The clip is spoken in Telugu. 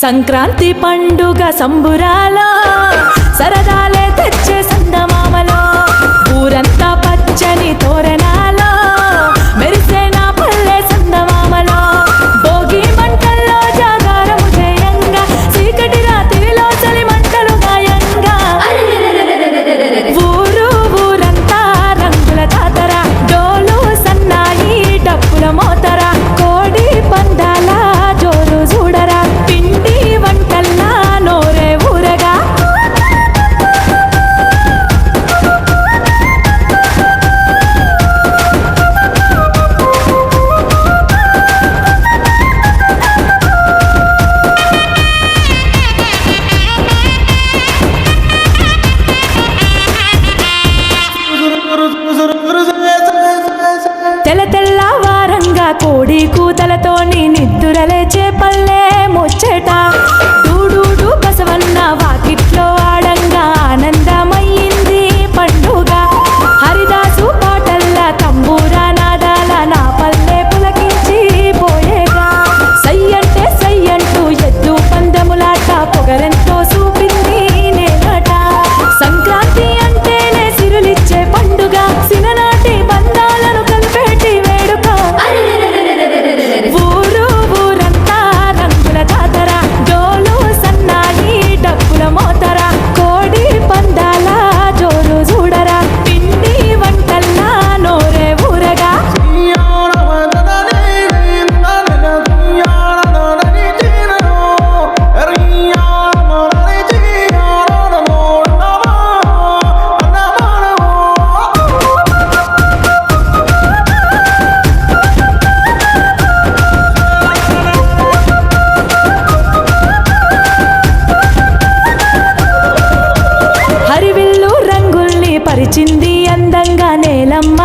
సంక్రాంతి పండుగ సంబురాలో సరదాలే తెచ్చే సందమామలో ఊరంతా పచ్చని తోరణాలో మెరిసే నా పల్లె సందమామలో భోగి మంటల్లో జాగారము చేయంగా చీకటి రాత్రిలో చలి మంటలు గాయంగా ఊరంతా రంగుల జాతర డోలు సన్నాయి డప్పుల మోతర కోడి పందాల జోరు చూడరా పిండి వంటల్లా నోరే ఊరగా తెల్లవారంగా కోడి కూతలతోని నిద్దురలేచే పల్లె ముచ్చట డూడూడు బసవన్న వాకిట్లో ఆడంగా ఆనందమయ్యింది పండుగ హరిదాసు పాటల్ల తంబూరా నాదాల నా పల్లె పులకించి పోయేగా సయ్యంటే సయ్యంటూ ఎద్దు పందములాట పొగరెంతో చూపింది నేనట సంక్రాంతి అంటేనే సిరులిచ్చే పండుగ సిననాటి బంధాలను కలిపేటి వేడుక ఊరంతా రంగుల జాతర డోలు సన్నాయి డప్పుల మోతర కోడి పందాల జోరు చూడరా పిండి వంటల్లా నోరే ఊరగా హరివిల్లు రంగుల్ని పరిచింది అందంగా నేలమ్మ